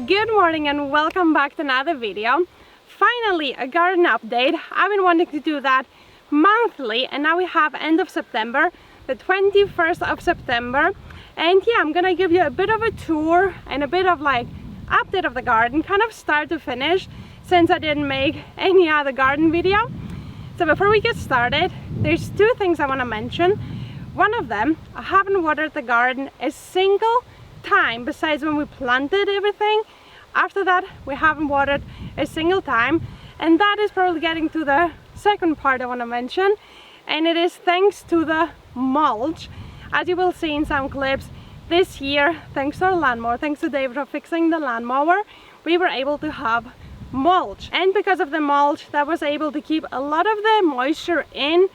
Good morning and welcome back to another video. Finally, a garden update. I've been wanting to do that monthly, and now we have end of September, the 21st of September. And yeah, I'm gonna give you a bit of a tour and a bit of like update of the garden, kind of start to finish, since I didn't make any other garden video. So before we get started, there's two things I want to mention. One of them, I haven't watered the garden a single time besides when we planted everything. After that, we haven't watered a single time, and that is probably getting to the second part I want to mention, and it is thanks to the mulch. As you will see in some clips, this year, thanks to our lawnmower, thanks to David for fixing the lawnmower, we were able to have mulch, and because of the mulch, that was able to keep a lot of the moisture in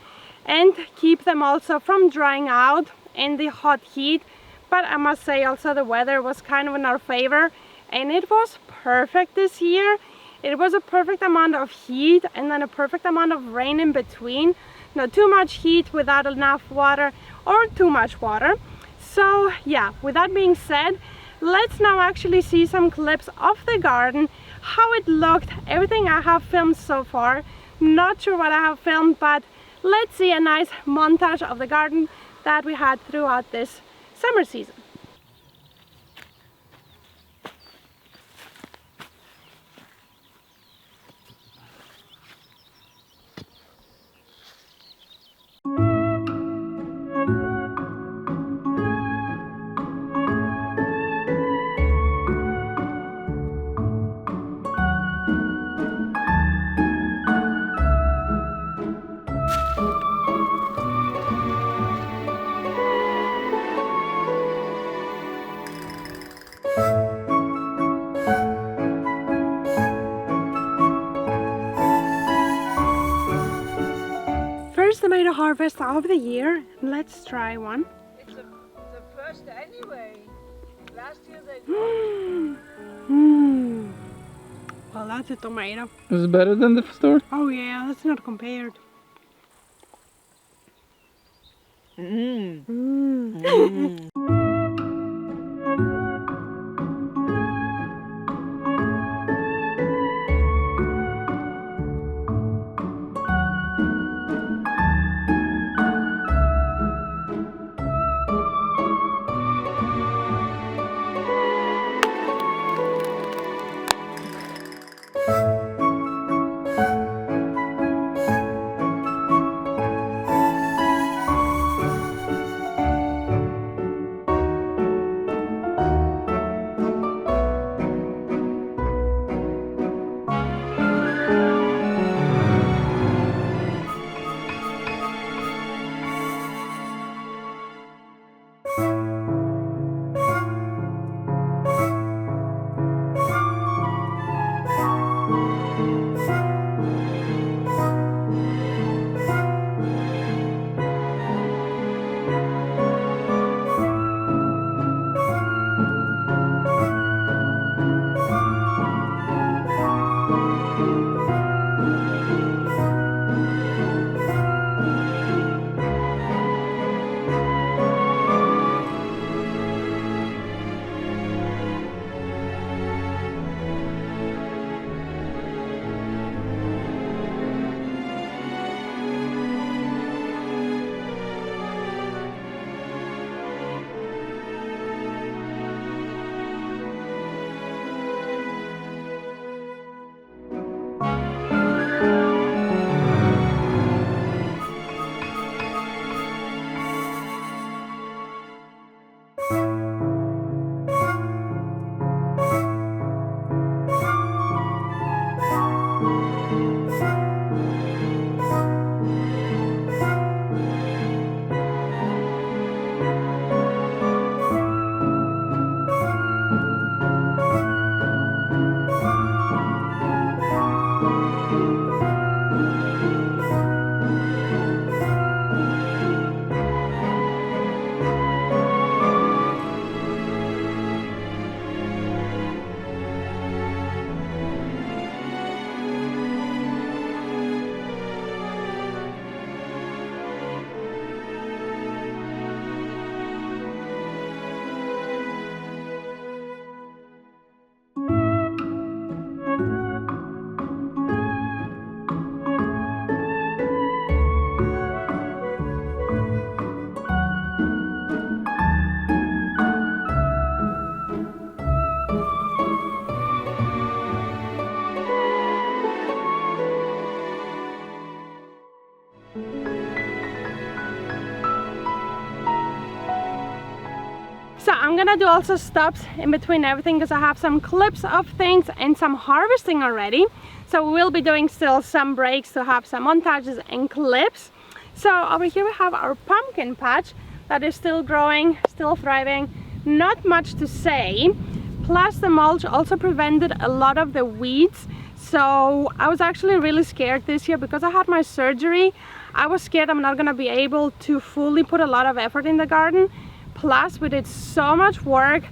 and keep them also from drying out in the hot heat. But I must say also the weather was kind of in our favor, and it was perfect this year. It was a perfect amount of heat and then a perfect amount of rain in between. Not too much heat without enough water, or too much water. So yeah, with that being said, let's now actually see some clips of the garden, how it looked, everything I have filmed so far. Not sure what I have filmed, but let's see a nice montage of the garden that we had throughout this summer season. First tomato harvest of the year. Let's try one. It's the first anyway. Last year they Well, that's a tomato. Is it better than the store? Oh yeah, that's not compared. gonna do also stops in between everything because I have some clips of things and some harvesting already. So we will be doing still some breaks to have some montages and clips. So over here we have our pumpkin patch that is still growing, still thriving, not much to say. Plus the mulch also prevented a lot of the weeds. So I was actually really scared this year because I had my surgery. I was scared I'm not gonna be able to fully put a lot of effort in the garden. Plus we did so much work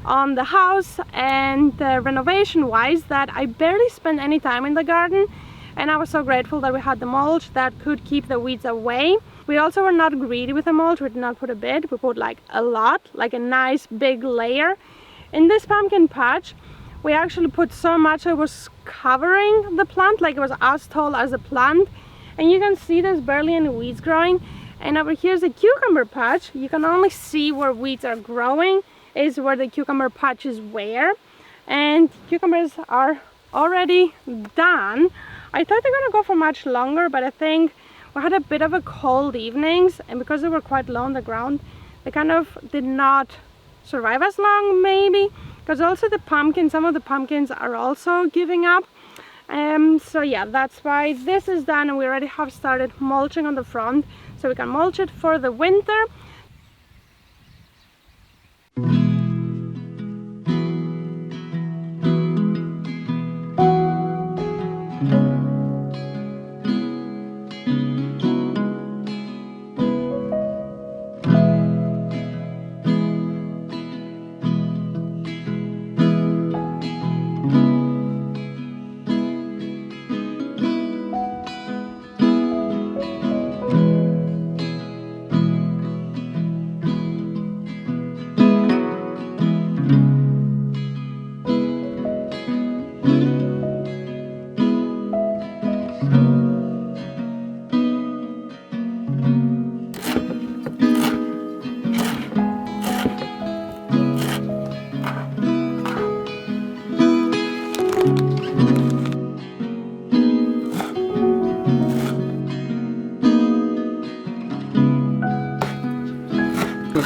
on the house and renovation wise that I barely spent any time in the garden, and I was so grateful that we had the mulch that could keep the weeds away. We also were not greedy with the mulch. We did not put a bit, we put like a lot, like a nice big layer. In this pumpkin patch we actually put so much it was covering the plant, like it was as tall as a plant, and you can see there's barely any weeds growing. And over here's a cucumber patch. You can only see where weeds are growing is where the cucumber patches were, and cucumbers are already done. I thought they're gonna go for much longer, but I think we had a bit of a cold evenings, and because they were quite low on the ground they kind of did not survive as long, maybe because also the pumpkins, some of the pumpkins are also giving up. So yeah, that's why this is done, and we already have started mulching on the front so we can mulch it for the winter.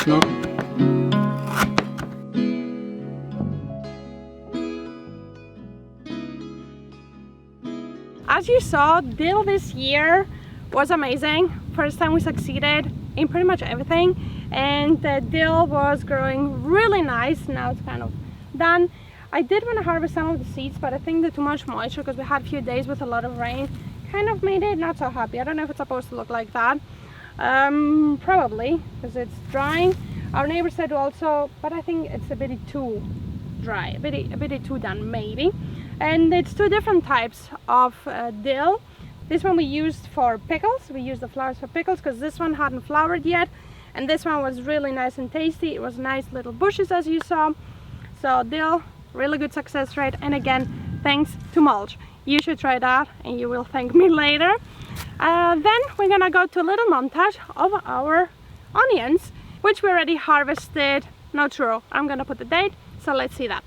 No. As you saw, dill this year was amazing. First time we succeeded in pretty much everything, and the dill was growing really nice. Now it's kind of done. I did want to harvest some of the seeds, but I think the too much moisture, because we had a few days with a lot of rain, kind of made it not so happy. I don't know if it's supposed to look like that. Probably because it's drying. Our neighbor said also, but I think it's a bit too dry, a bit too done maybe. And it's two different types of dill. This one we used for pickles. We used the flowers for pickles because this one hadn't flowered yet, and this one was really nice and tasty. It was nice little bushes as you saw. So dill, really good success rate, and again thanks to mulch. You should try that and you will thank me later. Then we're gonna go to a little montage of our onions, which we already harvested. Not sure, I'm gonna put the date, so let's see that.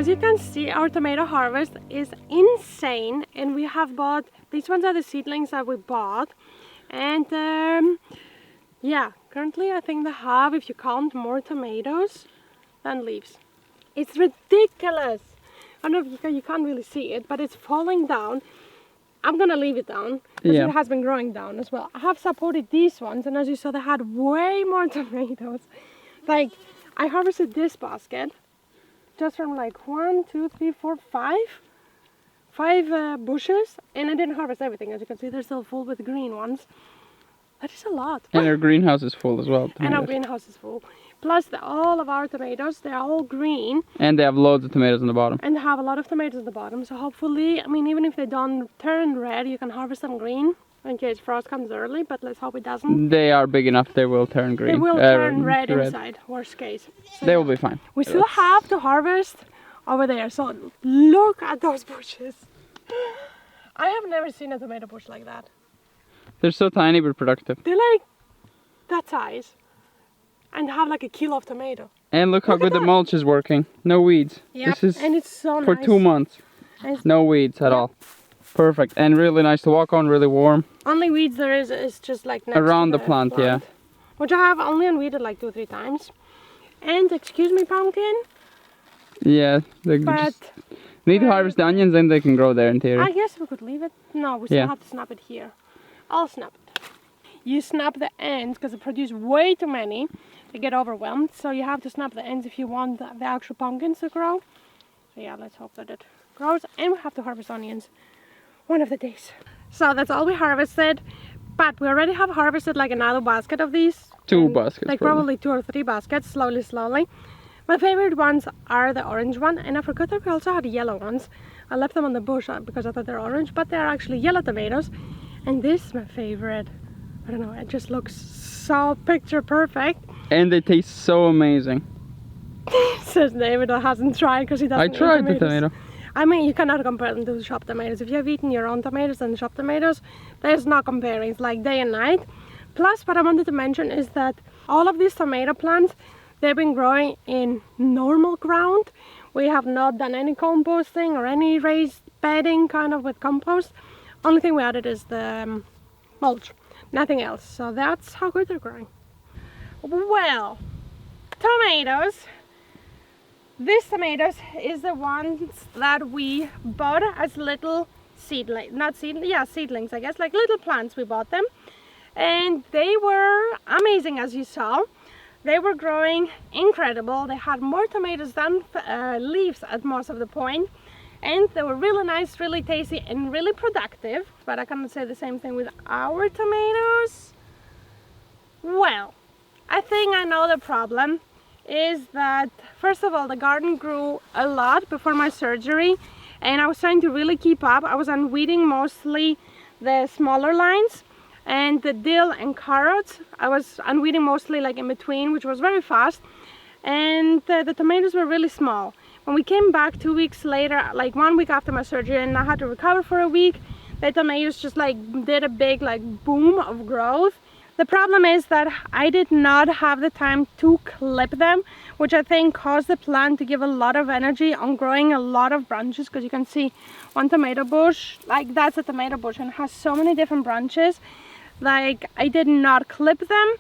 as you can see, our tomato harvest is insane, and we have bought, these ones are the seedlings that we bought, and yeah, currently I think they have, if you count, more tomatoes than leaves. It's ridiculous. I don't know if you can't really see it, but it's falling down. I'm gonna leave it down because it has been growing down as well. I have supported these ones, and as you saw, they had way more tomatoes. Like, I harvested this basket just from like 1, 2, 3, 4, 5 bushes, and I didn't harvest everything. As you can see, they're still full with green ones. That is a lot. And our greenhouse is full as well. Tomatoes. And our greenhouse is full. Plus, all of our tomatoes, they're all green. And they have loads of tomatoes on the bottom. And they have a lot of tomatoes at the bottom. So hopefully, I mean, even if they don't turn red, you can harvest them green in case frost comes early. But let's hope it doesn't. They are big enough, they will turn green. They will turn red inside, worst case. So they will be fine. We still have to harvest over there. So look at those bushes. I have never seen a tomato bush like that. They're so tiny but productive. They're like that size. And have like a kilo of tomato. And look how good the mulch is working. No weeds. Yep. This is and it's so for nice. 2 months. No weeds at all. Perfect. And really nice to walk on, really warm. Only weeds there is just like next around to the plant, yeah. Which I have only unweeded like 2 or 3 times. And excuse me, pumpkin. Yeah, they But just need to harvest the onions, then they can grow there in theory. I guess we could leave it. No, we still have to snap it here. I'll snap it. You snap the ends because it produces way too many. They get overwhelmed, so you have to snap the ends if you want the actual pumpkins to grow. So yeah, let's hope that it grows, and we have to harvest onions one of the days. So that's all we harvested, but we already have harvested like another basket of these. 2 baskets. Like probably 2 or 3 baskets, slowly. My favorite ones are the orange one, and I forgot that we also had yellow ones. I left them on the bush because I thought they're orange, but they're actually yellow tomatoes. And this is my favorite. I don't know, it just looks so picture perfect. And they taste so amazing. Says David that hasn't tried because he doesn't I tried eat the tomato. I mean, you cannot compare them to shop tomatoes. If you have eaten your own tomatoes and shop tomatoes, there's no comparing. It's like day and night. Plus, what I wanted to mention is that all of these tomato plants, they've been growing in normal ground. We have not done any composting or any raised bedding kind of with compost. Only thing we added is the mulch. Nothing else. So that's how good they're growing. Well, tomatoes. These tomatoes is the ones that we bought as little seedlings, seedlings I guess, like little plants. We bought them, and they were amazing, as you saw. They were growing incredible. They had more tomatoes than leaves at most of the point, and they were really nice, really tasty, and really productive. But I cannot say the same thing with our tomatoes. Well, I think I know the problem is that, first of all, the garden grew a lot before my surgery, and I was trying to really keep up. I was unweeding mostly the smaller lines, and the dill and carrots I was unweeding mostly like in between, which was very fast, and the tomatoes were really small. When we came back 2 weeks later, like 1 week after my surgery, and I had to recover for a week, the tomatoes just like did a big like boom of growth. The problem is that I did not have the time to clip them, which I think caused the plant to give a lot of energy on growing a lot of branches, because you can see one tomato bush, like that's a tomato bush, and it has so many different branches. Like, I did not clip them,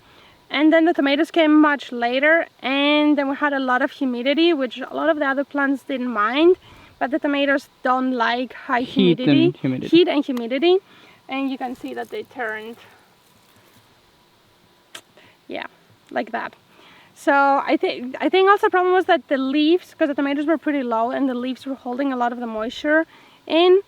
and then the tomatoes came much later, and then we had a lot of humidity, which a lot of the other plants didn't mind, but the tomatoes don't like high humidity. Heat and humidity, and you can see that they turned, yeah, like that. So I think also the problem was that the leaves, because the tomatoes were pretty low and the leaves were holding a lot of the moisture in.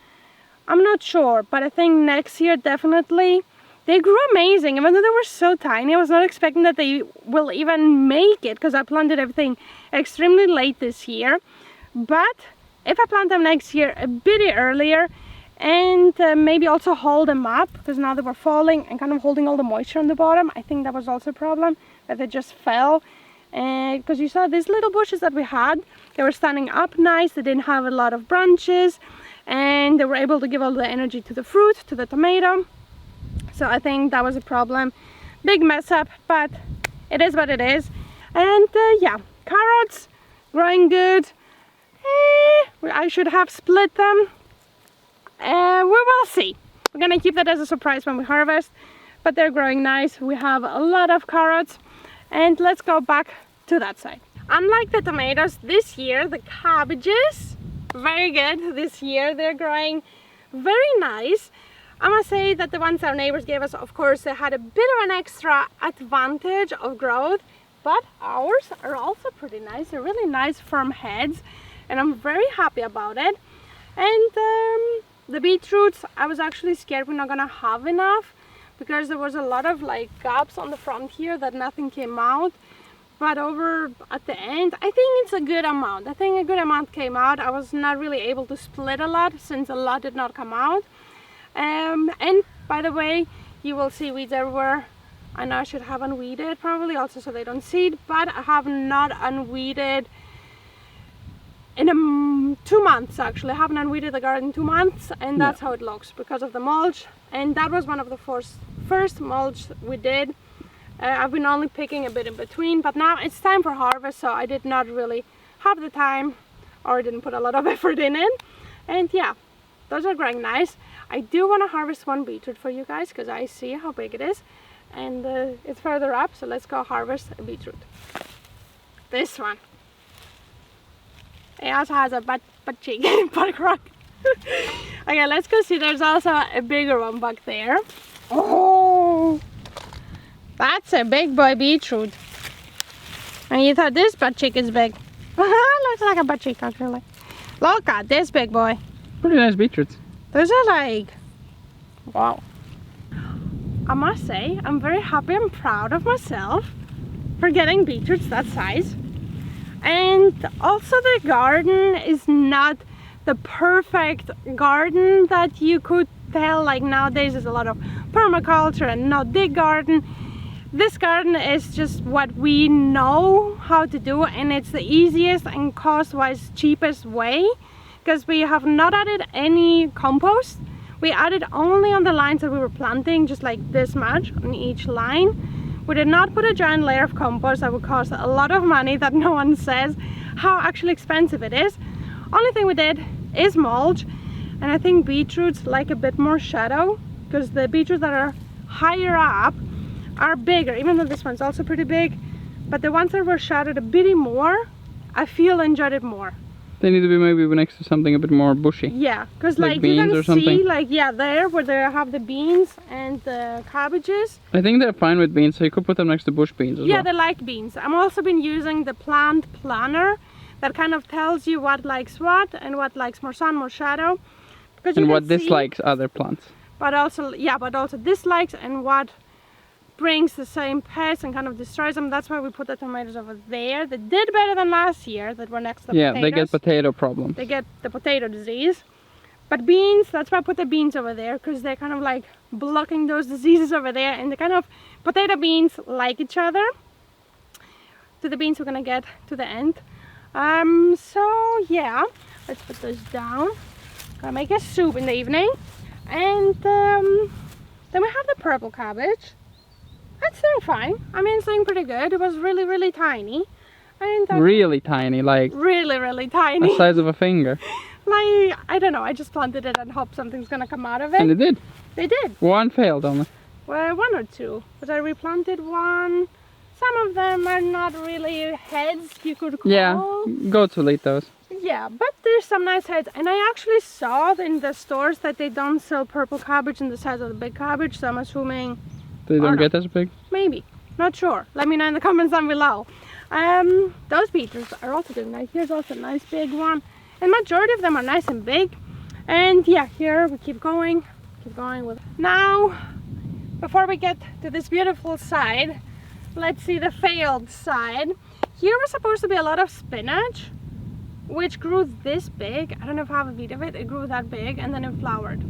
I'm not sure, but I think next year definitely. They grew amazing, even though they were so tiny. I was not expecting that they will even make it, because I planted everything extremely late this year. But if I plant them next year a bit earlier, and maybe also hold them up, because now they were falling and kind of holding all the moisture on the bottom. I think that was also a problem, that they just fell. Because you saw these little bushes that we had, they were standing up nice, they didn't have a lot of branches, and they were able to give all the energy to the fruit, to the tomato. So I think that was a problem. Big mess up, but it is what it is. And yeah, carrots growing good. I should have split them. We will see. We're gonna keep that as a surprise when we harvest, but they're growing nice. We have a lot of carrots, and let's go back to that side. Unlike the tomatoes, this year the cabbages, very good this year. They're growing very nice. I must say that the ones our neighbors gave us, of course, they had a bit of an extra advantage of growth, but ours are also pretty nice. They're really nice firm heads, and I'm very happy about it. And the beetroots, I was actually scared we're not gonna have enough because there was a lot of like gaps on the front here that nothing came out. But over at the end, I think it's a good amount. I think a good amount came out. I was not really able to split a lot since a lot did not come out. And by the way, you will see weeds everywhere. I know I should have unweeded probably also so they don't seed, but I have not unweeded in 2 months actually. I haven't unweeded the garden in 2 months, and that's how it looks because of the mulch. And that was one of the first mulch we did. I've been only picking a bit in between, but now it's time for harvest, so I did not really have the time or didn't put a lot of effort in it. And yeah, those are growing nice. I do want to harvest one beetroot for you guys because I see how big it is, and it's further up, so let's go harvest a beetroot. This one. It also has a butt cheek, butt crack. Okay, let's go see. There's also a bigger one back there. Oh, that's a big boy beetroot. And you thought this butt cheek is big. Looks like a butt cheek actually. Look at this big boy. Pretty nice beetroots. Those are like, wow. I must say, I'm very happy and proud of myself for getting beetroots that size. And also the garden is not the perfect garden that you could tell, like nowadays there's a lot of permaculture and not big garden. This garden is just what we know how to do, and it's the easiest and cost-wise cheapest way because we have not added any compost. We added only on the lines that we were planting, just like this much on each line. We did not put a giant layer of compost that would cost a lot of money that no one says how actually expensive it is. Only thing we did is mulch, and I think beetroots like a bit more shadow because the beetroots that are higher up are bigger, even though this one's also pretty big, but the ones that were shadowed a bit more, I feel enjoyed it more. They need to be maybe next to something a bit more bushy. Yeah, because like you beans can or something. see, like, yeah, there where they have the beans and the cabbages. I think they're fine with beans, so you could put them next to bush beans as well. Yeah, they like beans. I've also been using the plant planner that kind of tells you what likes what and what likes more sun, more shadow. And what dislikes other plants. But also, yeah, but also dislikes and what brings the same pests and kind of destroys them. That's why we put the tomatoes over there. They did better than last year that were next to the potatoes. Yeah, they get potato problems. They get the potato disease. But beans, that's why I put the beans over there, because they're kind of like blocking those diseases over there, and the kind of potato beans like each other. To the beans we're gonna get to the end. So yeah, let's put those down. Gonna make a soup in the evening. And then we have the purple cabbage. It's doing fine. I mean, it's doing pretty good. It was really, really tiny. And really tiny, like really, really tiny. the size of a finger. Like, I don't know, I just planted it and hope something's gonna come out of it. And it did. They did. One failed only. Well, 1 or 2. But I replanted one. Some of them are not really heads, you could call. Yeah, goats will eat those. Yeah, but there's some nice heads. And I actually saw in the stores that they don't sell purple cabbage in the size of the big cabbage, so I'm assuming They don't get as big? maybe. Not sure. Let me know in the comments down below. Those beetroots are also doing nice. Here's also a nice big one. And majority of them are nice and big. And yeah, here we keep going with. Now, before we get to this beautiful side, let's see the failed side. Here was supposed to be a lot of spinach, which grew this big. I don't know if I have a video of it. It grew that big and then it flowered.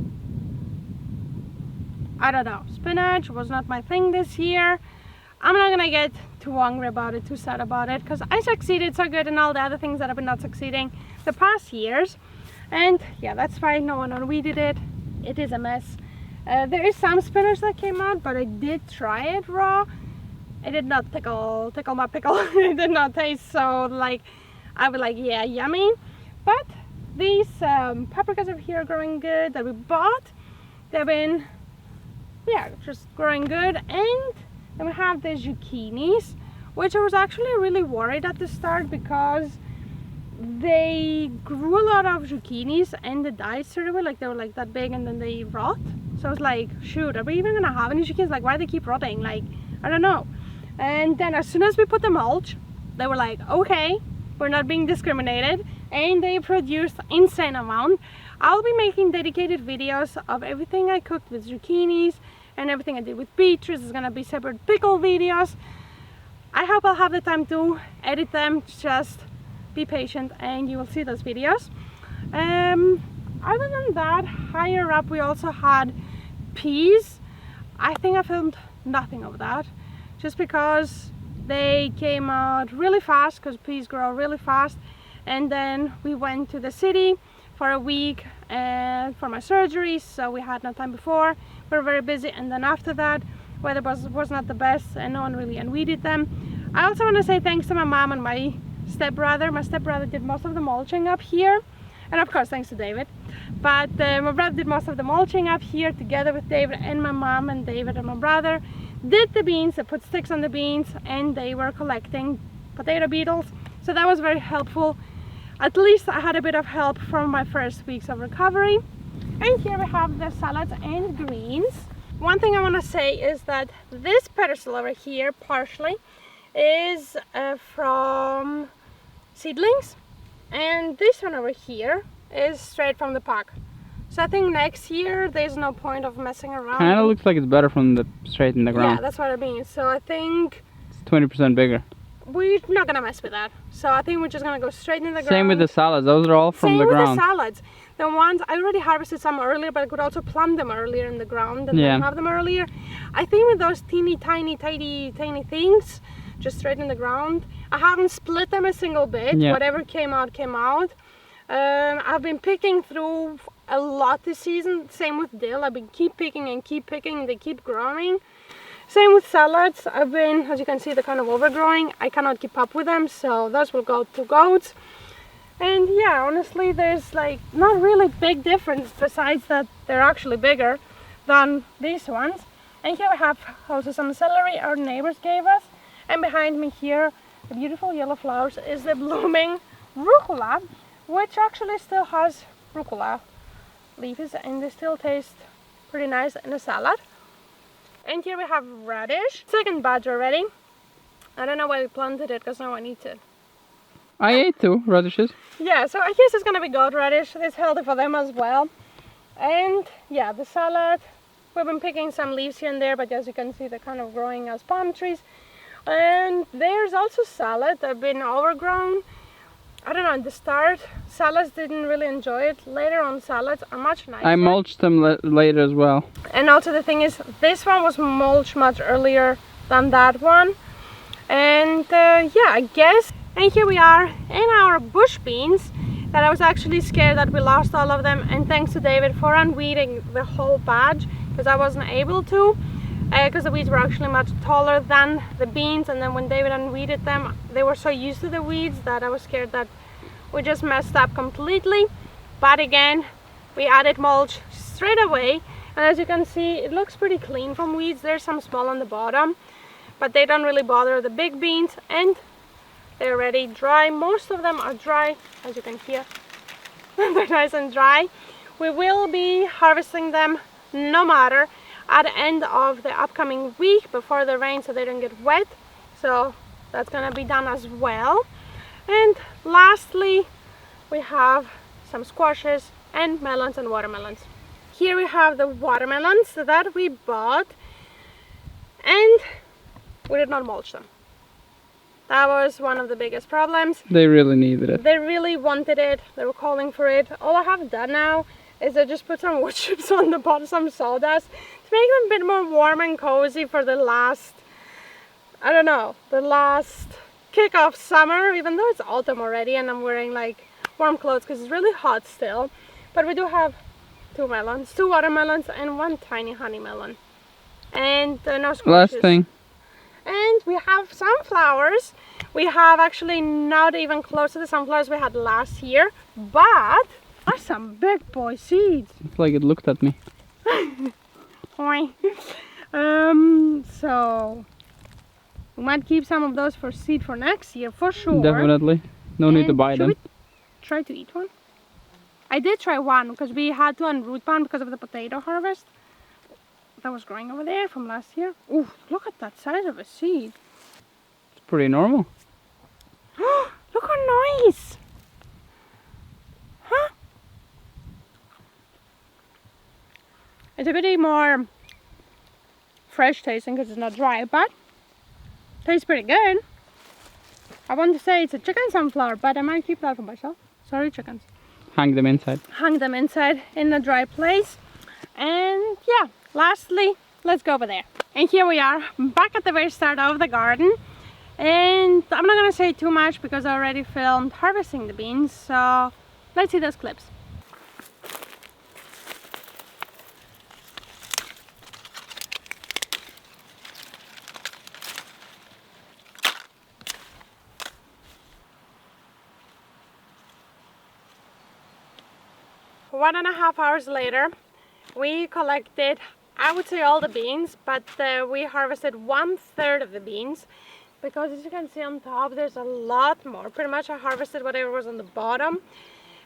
I don't know. Spinach was not my thing this year. I'm not gonna get too angry about it, too sad about it, because I succeeded so good in all the other things that I've been not succeeding the past years. And yeah, that's fine. No one unweeded it. It is a mess. There is some spinach that came out, but I did try it raw. It did not tickle my pickle. It did not taste so like I was like, yeah, yummy. But these paprikas over here are growing good that we bought. They've been, yeah, just growing good. And then we have the zucchinis, which I was actually really worried at the start because they grew a lot of zucchinis and they died straight away, like they were like that big and then they rot. So I was like, shoot, are we even gonna have any zucchinis? Like, why do they keep rotting? Like, I don't know. And then as soon as we put the mulch, they were like, okay, we're not being discriminated, and they produced insane amount. I'll be making dedicated videos of everything I cooked with zucchinis and everything I did with beetroots. It's gonna be separate pickle videos. I hope I'll have the time to edit them. Just be patient and you will see those videos. Other than that, higher up we also had peas. I think I filmed nothing of that just because they came out really fast, because peas grow really fast. And then we went to the city for a week for my surgery, so we had no time before. We were very busy, and then after that weather was not the best and no one really unweeded them. I also want to say thanks to my mom and my stepbrother. My stepbrother did most of the mulching up here, and of course thanks to David. But my brother did most of the mulching up here together with David, and my mom and David and my brother did the beans. They put sticks on the beans and they were collecting potato beetles, so that was very helpful. At least I had a bit of help from my first weeks of recovery. And here we have the salads and greens. One thing I want to say is that this pedestal over here partially is from seedlings, and this one over here is straight from the pack. So I think next year there's no point of messing around. Kind of looks like it's better from the straight in the ground. Yeah, that's what I mean. So I think It's 20% bigger. we're not gonna mess with that. So I think we're just gonna go straight in the ground. Same with the salads. Those are all from the ground. Same with the salads. The ones I already harvested some earlier, but I could also plant them earlier in the ground and then have them earlier. I think with those teeny tiny things, just straight in the ground, I haven't split them a single bit. Yeah. Whatever came out, came out. I've been picking through a lot this season. Same with dill. I've been keep picking and keep picking. They keep growing. Same with salads. I've been, as you can see, they're kind of overgrowing. I cannot keep up with them, so those will go to goats. And yeah, honestly, there's like not really big difference besides that they're actually bigger than these ones. And here we have also some celery our neighbors gave us. And behind me here, the beautiful yellow flowers, is the blooming rucola, which actually still has rucola leaves and they still taste pretty nice in a salad. And here we have radish, second batch already. I don't know why we planted it because now I need it. I ate 2 radishes. Yeah, so I guess it's gonna be goat radish. It's healthy for them as well. And yeah, the salad, we've been picking some leaves here and there, but as you can see, they're kind of growing as palm trees. And there's also salad. They've been overgrown. I don't know, at the start, salads didn't really enjoy it. Later on, salads are much nicer. I mulched them later as well. And also the thing is, this one was mulched much earlier than that one. And yeah, I guess. And here we are in our bush beans that I was actually scared that we lost all of them. And thanks to David for unweeding the whole batch, because I wasn't able to. Because the weeds were actually much taller than the beans, and then when David unweeded them, they were so used to the weeds that I was scared that we just messed up completely. But again, we added mulch straight away, and as you can see, it looks pretty clean from weeds. There's some small on the bottom, but they don't really bother the big beans, and they're already dry. Most of them are dry, as you can hear. They're nice and dry. We will be harvesting them no matter at the end of the upcoming week before the rain, so they don't get wet. So that's gonna be done as well. And lastly, we have some squashes and melons and watermelons. Here we have the watermelons that we bought, and we did not mulch them. That was one of the biggest problems. They really needed it. They really wanted it. They were calling for it. All I have done now is I just put some wood chips on the bottom, some sawdust, to make them a bit more warm and cozy for the last, I don't know, the last kick of summer, even though it's autumn already and I'm wearing like warm clothes because it's really hot still. But we do have 2 melons, 2 watermelons and 1 tiny honey melon. And no squashes. Last thing. And we have sunflowers We have actually not even close to the sunflowers we had last year, but are some big boy seeds. It's like it looked at me. So we might keep some of those for seed for next year for sure. Definitely. No need to And buy should them. we try to eat one? I did try one because we had to unroot one because of the potato harvest that was growing over there from last year. Ooh, look at that size of a seed. It's pretty normal. Look how nice! Huh? It's a bit more fresh tasting because it's not dry, but tastes pretty good. I want to say it's a chicken sunflower, but I might keep that for myself. Sorry, chickens. Hang them inside. Hang them inside in a dry place. And yeah, lastly, let's go over there. And here we are, back at the very start of the garden. And I'm not gonna say too much because I already filmed harvesting the beans, so let's see those clips. One and a half hours later, we collected, I would say all the beans, but we harvested 1/3 of the beans because as you can see on top, there's a lot more. Pretty much I harvested whatever was on the bottom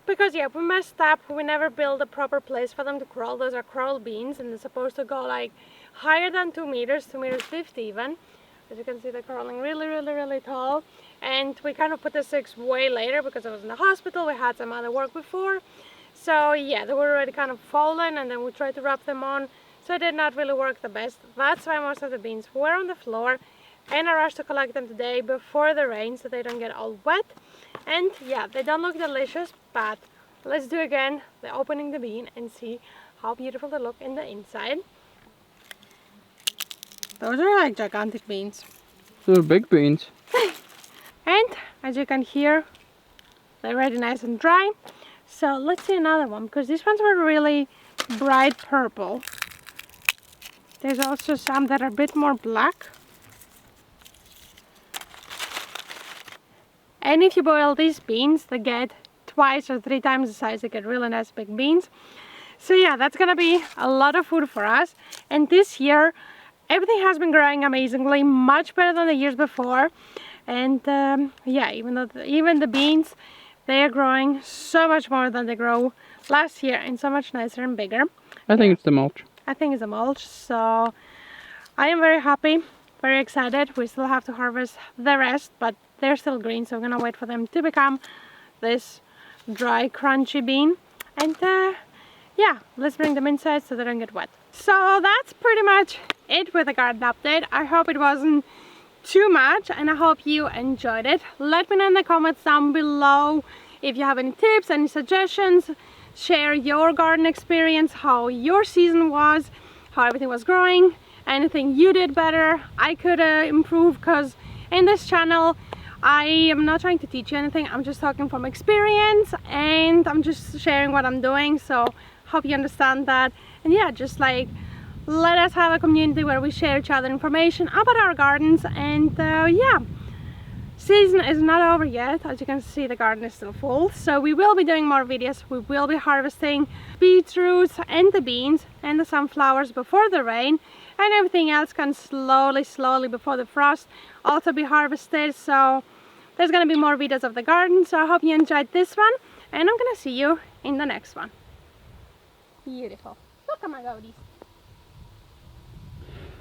because yeah, we messed up. We never built a proper place for them to crawl. Those are crawl beans and they're supposed to go like higher than 2 meters, 2 meters 50 even. As you can see, they're crawling really tall. And we kind of put the six way later because I was in the hospital. We had some other work before. So yeah, they were already kind of fallen and then we tried to wrap them on. So it did not really work the best. That's why most of the beans were on the floor. And I rushed to collect them today before the rain so they don't get all wet. And yeah, they don't look delicious, but let's do again the opening the bean and see how beautiful they look in the inside. Those are like gigantic beans. They're big beans. And as you can hear, they're already nice and dry. So let's see another one because these ones were really bright purple. There's also some that are a bit more black. And if you boil these beans, they get 2 or 3 times the size. They get really nice big beans. So yeah, that's gonna be a lot of food for us. And this year, everything has been growing amazingly, much better than the years before. And yeah, even the beans, they are growing so much more than they grew last year and so much nicer and bigger. I think it's the mulch. I think it's a mulch, so I am very happy, very excited. We still have to harvest the rest, but they're still green, so I'm gonna wait for them to become this dry, crunchy bean. And yeah, let's bring them inside so they don't get wet. So that's pretty much it with the garden update. I hope it wasn't too much and I hope you enjoyed it. Let me know in the comments down below if you have any tips, any suggestions. Share your garden experience, how your season was, how everything was growing, anything you did better I could improve, because in this channel I am not trying to teach you anything. I'm just talking from experience and I'm just sharing what I'm doing, so hope you understand that. And yeah, just like let us have a community where we share each other information about our gardens. And yeah, season is not over yet. As you can see, the garden is still full, so we will be doing more videos. We will be harvesting beetroots and the beans and the sunflowers before the rain, and everything else can slowly before the frost also be harvested. So there's gonna be more videos of the garden. So I hope you enjoyed this one, and I'm gonna see you in the next one. Beautiful. Look at my goodies.